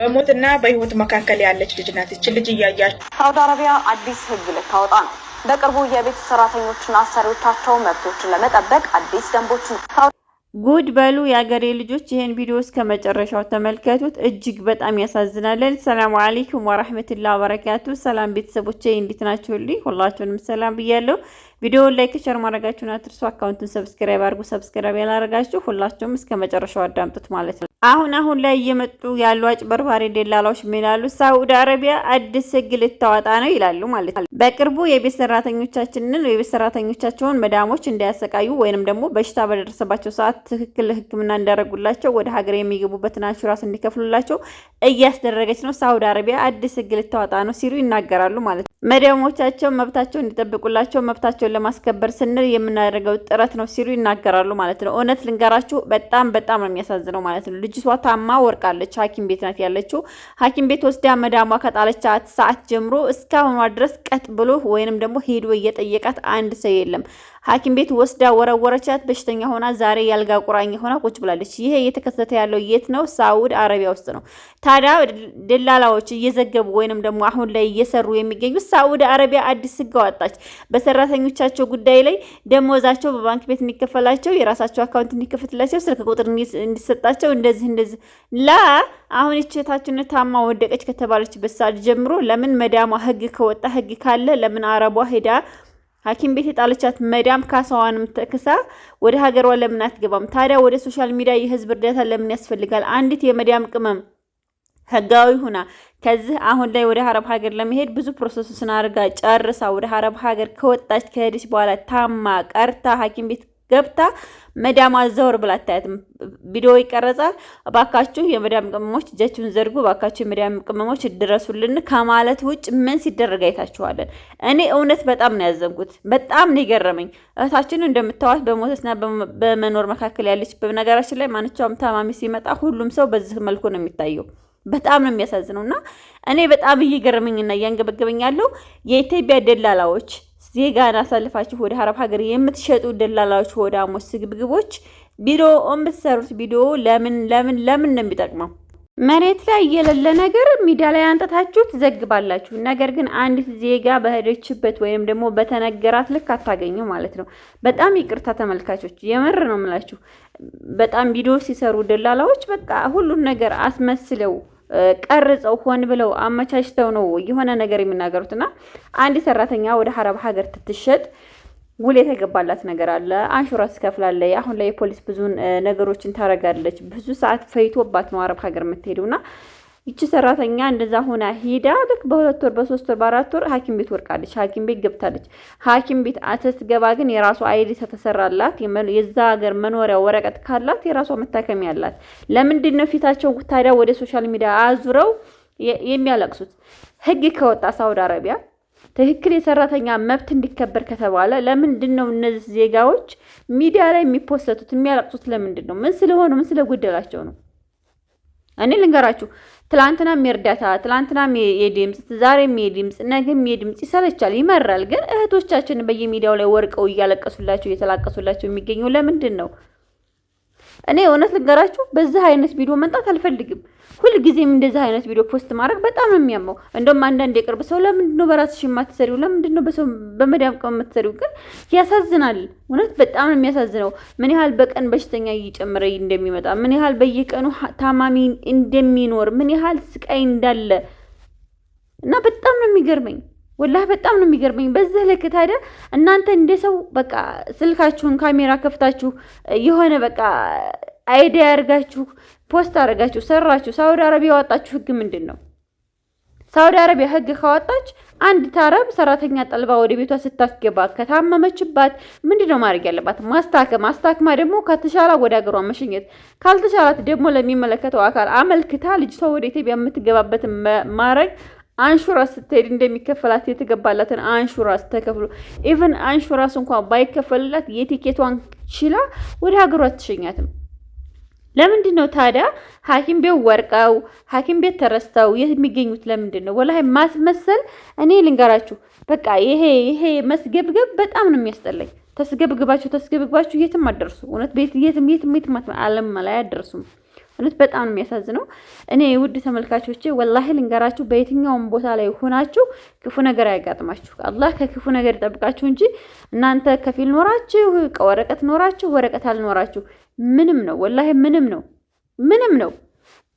በሞትና በህይወት መካከል ያለች ልጅ ናት። እቺ ልጅ እያያች ሳውዲ አረቢያ አዲስ ህግ ልታወጣ ነው። በቅርቡ የቤት ሰራተኞችና አሰሪዎቻቸው መብቶችን ለመጠበቅ አዲስ ደንቦችን ጉድ በሉ የአገሬ ልጆች፣ ይሄን ቪዲዮ እስከ መጨረሻው ተመልከቱት። እጅግ በጣም ያሳዝናል። ሰላም አለይኩም ወራህመቱላሂ ወበረካቱ። ሰላም ቤተሰቦቼ እንዴት ናችሁልኝ? ሁላችሁንም ሰላም ብያለሁ። ቪዲዮውን ላይክ ሸር ማድረጋችሁን አትርሱ። አካውንቱን ሰብስክራይብ አድርጉ። ሰብስክራይብ ያላደረጋችሁ ሁላችሁም እስከ መጨረሻው አዳምጡት ማለት ነው። አሁን ላይ እየመጡ ያሉ አጭበርባሪ ደላላዎች ምን ይላሉ? ሳውዲ አረቢያ አዲስ ህግ ልታወጣ ነው ይላሉ ማለት ነው። በቅርቡ የቤት ሰራተኞቻቸውን መዳሞች እንዳያሰቃዩ ወይንም ደግሞ በሽታ በደረሰባቸው ሰዓት ትክክል ህክምና እንዳደረጉላቸው ወደ ሀገር የሚገቡበትን ኢንሹራንስ እንዲከፍሉላቸው እያስደረገች ነው። ሳውዲ አረቢያ አዲስ ህግ ልታወጣ ነው ሲሉ ይናገራሉ ማለት ነው። መዳሞቻቸው መብታቸው እንዲጠብቁላቸው መብታቸውን ለማስከበር ስንል የምናደርገው ጥረት ነው ሲሉ ይናገራሉ ማለት ነው። እውነት ልንገራችሁ በጣም ነው የሚያሳዝነው ማለት ነው። ልጅቷ ታማ ወርቃለች። ሐኪም ቤት ናት ያለችው። ሐኪም ቤት ወስዳ መዳሟ ከጣለቻት ሰዓት ጀምሮ እስካሁኗ ድረስ ቀጥ ብሎ ወይንም ደግሞ ሄዶ እየጠየቃት አንድ ሰው የለም። ሐኪም ቤት ወስዳ ወረወረቻት። በሽተኛ ሆና ዛሬ ያልጋ ቁራኛ ሆና ቁጭ ብላለች። ይሄ እየተከሰተ ያለው የት ነው? ሳውዲ አረቢያ ውስጥ ነው። ታዲያ ደላላዎች እየዘገቡ ወይንም ደግሞ አሁን ላይ እየሰሩ የሚገኙት ሳውዲ አረቢያ አዲስ ህግ አወጣች። በሰራተኞቻቸው ጉዳይ ላይ ደሞዛቸው በባንክ ቤት እንዲከፈላቸው፣ የራሳቸው አካውንት እንዲከፈትላቸው፣ ስልክ ቁጥር እንዲሰጣቸው እንደዚህ አሁን እቺታችን ታማ ወደቀች ከተባለችበት ሰዓት ጀምሮ ለምን መዳሟ ህግ ከወጣ ህግ ካለ ለምን አረቧ ሄዳ ሐኪም ቤት የጣለቻት መዳም ካሳዋንም ተክሳ ወደ ሀገሯ ለምን አትገባም? ታዲያ ወደ ሶሻል ሚዲያ የህዝብ እርዳታ ለምን ያስፈልጋል? አንዲት የመዳም ቅመም ህጋዊ ሁና ከዚህ አሁን ላይ ወደ አረብ ሀገር ለመሄድ ብዙ ፕሮሰስን አድርጋ ጨርሳ ወደ አረብ ሀገር ከሄደች በኋላ ታማ ቀርታ ሐኪም ቤት ገብታ መዳም አዘወር ብላ አታያትም። ቪዲዮ ይቀረጻል። እባካችሁ የመዳም ቅመሞች እጃችሁን ዘርጉ፣ እባካችሁ የመዳም ቅመሞች ድረሱልን ከማለት ውጭ ምን ሲደረግ አይታችኋለን? እኔ እውነት በጣም ነው ያዘንኩት። በጣም ነው የገረመኝ። እህታችን እንደምታዋት በሞትና በመኖር መካከል ያለች። በነገራችን ላይ ማንኛውም ታማሚ ሲመጣ ሁሉም ሰው በዚህ መልኩ ነው የሚታየው። በጣም ነው የሚያሳዝነውና እኔ በጣም እየገረመኝና እያንገበገበኝ ያለው የኢትዮጵያ ደላላዎች ዜጋን አሳልፋችሁ ወደ አረብ ሀገር የምትሸጡ ደላላዎች ሆዳሞች ስግብግቦች ቪዲዮ የምትሰሩት ቪዲዮ ለምን ነው የሚጠቅመው? መሬት ላይ የሌለ ነገር ሚዲያ ላይ አንጠታችሁ ትዘግባላችሁ። ነገር ግን አንዲት ዜጋ በሄደችበት ወይም ደግሞ በተነገራት ልክ አታገኙ ማለት ነው። በጣም ይቅርታ ተመልካቾች፣ የምር ነው የምላችሁ። በጣም ቪዲዮ ሲሰሩ ደላላዎች በቃ ሁሉን ነገር አስመስለው ቀርጸው ሆን ብለው አመቻችተው ነው የሆነ ነገር የሚናገሩትና አንድ ሰራተኛ ወደ አረብ ሀገር ትትሸጥ ውል የተገባላት ነገር አለ። ኢንሹራንስ ከፍላለች። አሁን ላይ ፖሊስ ብዙ ነገሮችን ታረጋለች። ብዙ ሰዓት ፈይቶባት ነው አረብ ሀገር የምትሄዱና ይቺ ሰራተኛ እንደዛ ሆና ሄዳ ልክ በ2 ወር በ3 ወር በ4 ወር ሐኪም ቤት ወርቃለች። ሐኪም ቤት ገብታለች። ሐኪም ቤት አትገባ ግን የራሷ አይዲ ተተሰራላት የዛ ሀገር መኖሪያ ወረቀት ካላት የራሷ መታከሚያ አላት። ለምንድን ነው ፊታቸው ታዲያ ወደ ሶሻል ሚዲያ አዙረው የሚያለቅሱት? ህግ ከወጣ ሳውዲ አረቢያ ትክክል የሰራተኛ መብት እንዲከበር ከተባለ ለምንድን ነው እነዚህ ዜጋዎች ሚዲያ ላይ የሚፖሰቱት የሚያለቅሱት? ለምንድን ነው? ምን ስለሆነ ምን ስለጎደላቸው ነው? እኔ ልንገራችሁ፣ ትላንትናም የእርዳታ ትላንትናም የድምጽ ዛሬም የድምጽ ነገም የድምጽ ይሰለቻል፣ ይመራል። ግን እህቶቻችን በየሚዲያው ላይ ወርቀው እያለቀሱላቸው እየተላቀሱላቸው የሚገኘው ለምንድን ነው? እኔ እውነት ልንገራችሁ በዚህ አይነት ቪዲዮ መንጣት አልፈልግም። ሁልጊዜም እንደዚህ አይነት ቪዲዮ ፖስት ማድረግ በጣም ነው የሚያመው። እንደውም አንዳንድ የቅርብ ሰው ለምንድን ነው በራስሽ የማትሰሪው? ለምንድን ነው በመዳም ቀን የምትሰሪው? ግን ያሳዝናል። እውነት በጣም ነው የሚያሳዝነው። ምን ያህል በቀን በሽተኛ እየጨመረ እንደሚመጣ፣ ምን ያህል በየቀኑ ታማሚ እንደሚኖር፣ ምን ያህል ስቃይ እንዳለ እና በጣም ነው የሚገርመኝ። ወላሂ በጣም ነው የሚገርመኝ። በዚህ ልክ ታዲያ እናንተ እንደ ሰው በቃ ስልካችሁን ካሜራ ከፍታችሁ የሆነ በቃ አይዲያ አድርጋችሁ ፖስት አድርጋችሁ ሰራችሁ። ሳውዲ አረቢያ ያወጣችሁ ህግ ምንድን ነው? ሳውዲ አረቢያ ህግ ካወጣች አንድ ታረብ ሰራተኛ ጠልባ ወደ ቤቷ ስታስገባ ከታመመችባት ምንድነው ማድረግ ያለባት? ማስታከማ ደግሞ ከተሻላ ወደ ሀገሯ መሸኘት፣ ካልተሻላት ደግሞ ለሚመለከተው አካል አመልክታ ልጅቷ ወደ ኢትዮጵያ የምትገባበት ማድረግ። አንሹራንስ ስትሄድ እንደሚከፈላት የተገባላትን አንሹራንስ ተከፍሎ ኢቭን አንሹራንስ እንኳን ባይከፈልላት የቲኬቷን ችላ ወደ ሀገሯ አትሸኛትም። ለምንድን ነው ታዲያ ሐኪም ቤት ወርቀው ሐኪም ቤት ተረስተው የሚገኙት? ለምንድን ነው? ወላሂ ማስመሰል። እኔ ልንገራችሁ በቃ ይሄ መስገብገብ በጣም ነው የሚያስጠላኝ። ተስገብግባችሁ የትም አደርሱ። እውነት ቤት የትም ዓለም ላይ አደርሱም። እውነት በጣም ነው የሚያሳዝነው። እኔ ውድ ተመልካቾቼ ወላሂ ልንገራችሁ፣ በየትኛውም ቦታ ላይ ሆናችሁ ክፉ ነገር ያጋጥማችሁ፣ አላህ ከክፉ ነገር ይጠብቃችሁ እንጂ እናንተ ከፊል ኖራችሁ ወረቀት ኖራችሁ ወረቀት አልኖራችሁ ምንም ነው፣ ወላሂ ምንም ነው።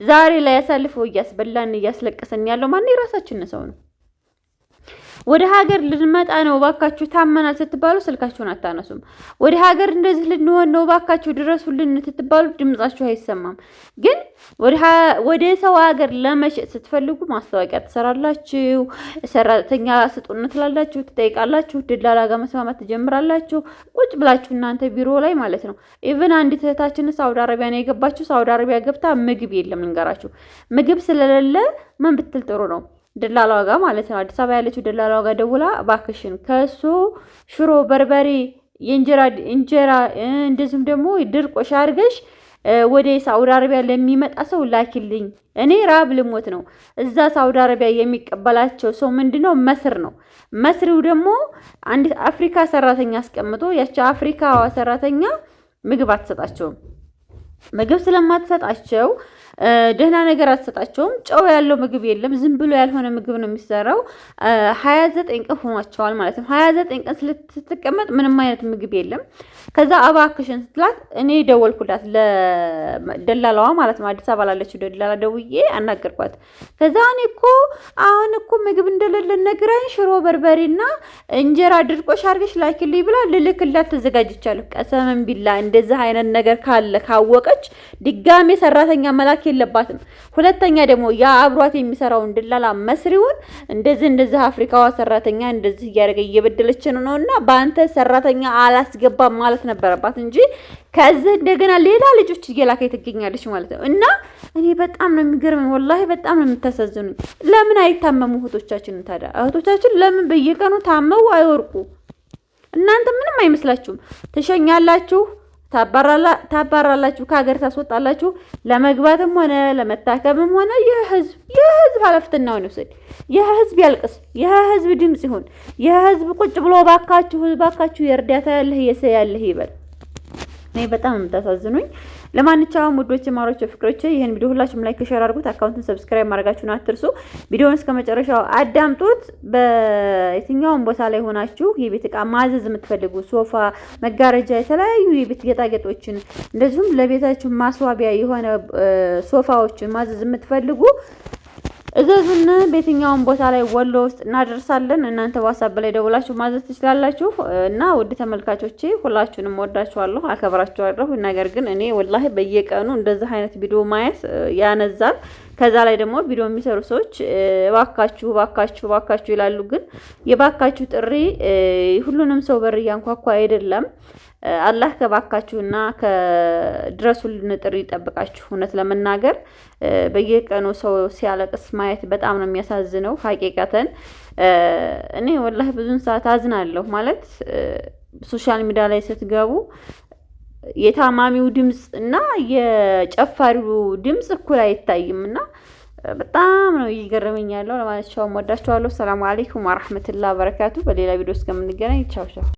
ዛሬ ላይ ያሳልፈው እያስበላን እያስለቀሰን ያለው ማን? የራሳችን ሰው ነው። ወደ ሀገር ልንመጣ ነው ባካችሁ ታመናል ስትባሉ ስልካችሁን አታነሱም። ወደ ሀገር እንደዚህ ልንሆን ነው ባካችሁ ድረሱልን ስትባሉ ድምጻችሁ አይሰማም። ግን ወደ ሰው ሀገር ለመሸጥ ስትፈልጉ ማስታወቂያ ትሰራላችሁ፣ ሰራተኛ ስጡን ትላላችሁ፣ ትጠይቃላችሁ፣ ደላላ ጋር መስማማት ትጀምራላችሁ። ቁጭ ብላችሁ እናንተ ቢሮ ላይ ማለት ነው። ኢቭን አንዲት እህታችን ሳውዲ አረቢያ ነው የገባችሁ። ሳውዲ አረቢያ ገብታ ምግብ የለም ልንገራችሁ። ምግብ ስለሌለ ምን ብትል ጥሩ ነው? ደላላዋ ጋር ማለት ነው፣ አዲስ አበባ ያለችው ደላላዋ ጋር ደውላ እባክሽን ከሱ ሽሮ፣ በርበሬ፣ እንጀራ እንደዚሁም ደግሞ ድርቆሽ አድርገሽ ወደ ሳውዲ አረቢያ ለሚመጣ ሰው ላኪልኝ፣ እኔ ራብ ልሞት ነው። እዛ ሳውዲ አረቢያ የሚቀበላቸው ሰው ምንድነው? መስር ነው። መስሪው ደግሞ አንድ አፍሪካ ሰራተኛ አስቀምጦ ያቺ አፍሪካዋ ሰራተኛ ምግብ አትሰጣቸውም። ምግብ ስለማትሰጣቸው ደህና ነገር አትሰጣቸውም። ጨው ያለው ምግብ የለም። ዝም ብሎ ያልሆነ ምግብ ነው የሚሰራው። 29 ቀን ሆኗቸዋል ማለት ነው። 29 ቀን ስትቀመጥ ምንም አይነት ምግብ የለም። ከዛ እባክሽን ስትላት እኔ ደወልኩላት ለደላላዋ ማለት ነው፣ አዲስ አበባ ላለችው ደላላ ደውዬ አናገርኳት። ከዛ እኔ እኮ አሁን እኮ ምግብ እንደሌለ ነግራኝ ሽሮ በርበሬና እንጀራ ድርቆሽ አድርገሽ ላኪልኝ ብላ ልልክላት ተዘጋጅቻለሁ። ቀሰምን ቢላ እንደዚህ አይነት ነገር ካለ ካወቀች ድጋሜ ሰራተኛ መላክ የለባትም። ሁለተኛ ደግሞ ያ አብሯት የሚሰራውን ደላላ መስሪውን እንደዚህ አፍሪካዋ ሰራተኛ እንደዚህ እያደረገ እየበደለች ነውና በአንተ ሰራተኛ አላስገባም ማለት ነበረባት እንጂ ከዚህ እንደገና ሌላ ልጆች እየላከች ትገኛለች ማለት ነው። እና እኔ በጣም ነው የሚገርመኝ፣ ወላሂ በጣም ነው የምታሳዝኑኝ። ለምን አይታመሙ እህቶቻችን? ታዲያ እህቶቻችን ለምን በየቀኑ ታመው አይወርቁ? እናንተ ምንም አይመስላችሁም? ትሸኛላችሁ፣ ታባራላችሁ፣ ከሀገር ታስወጣላችሁ። ለመግባትም ሆነ ለመታከምም ሆነ የህዝብ ኃላፊነቱን ይወስድ። የህዝብ ያልቅስ፣ የህዝብ ድምጽ ይሁን። የህዝብ ቁጭ ብሎ ባካችሁ የእርዳታ ያለህ ያለህ ይበል። እኔ በጣም የምታሳዝኑኝ። ለማንኛውም ውዶች፣ ማሮች፣ ፍቅሮች ይሄን ቪዲዮ ሁላችሁም ላይክ ሼር አድርጉት። አካውንቱን ሰብስክራይብ ማድረጋችሁን አትርሱ። ቪዲዮውን እስከመጨረሻው አዳምጡት። በየትኛውም ቦታ ላይ ሆናችሁ የቤት ዕቃ ማዘዝ የምትፈልጉ ሶፋ፣ መጋረጃ፣ የተለያዩ የቤት ጌጣጌጦችን እንደዚሁም ለቤታችሁ ማስዋቢያ የሆነ ሶፋዎችን ማዘዝ የምትፈልጉ እዘዙን። በየትኛውም ቦታ ላይ ወሎ ውስጥ እናደርሳለን። እናንተ ዋትስአፕ ላይ ደውላችሁ ማዘዝ ትችላላችሁ። እና ውድ ተመልካቾቼ ሁላችሁንም ወዳችኋለሁ፣ አከብራችኋለሁ። ነገር ግን እኔ ወላሂ በየቀኑ እንደዚህ አይነት ቪዲዮ ማየት ያነዛል። ከዛ ላይ ደግሞ ቪዲዮ የሚሰሩ ሰዎች ባካችሁ ይላሉ። ግን የባካችሁ ጥሪ ሁሉንም ሰው በር እያንኳኳ አይደለም። አላህ ከባካችሁና ከድረሱልን ጥሪ ይጠብቃችሁ። እውነት ለመናገር በየቀኑ ሰው ሲያለቅስ ማየት በጣም ነው የሚያሳዝነው። ሀቂቃተን እኔ ወላሂ ብዙን ሰዓት አዝናለሁ። ማለት ሶሻል ሚዲያ ላይ ስትገቡ የታማሚው ድምጽ እና የጨፋሪው ድምጽ እኩል አይታይም እና በጣም ነው እየገረመኝ ያለው። ለማንኛውም ወዳችኋለሁ። ሰላም አለይኩም ወራህመቱላሂ ወበረካቱ። በሌላ ቪዲዮ እስከምንገናኝ ቻው ቻው።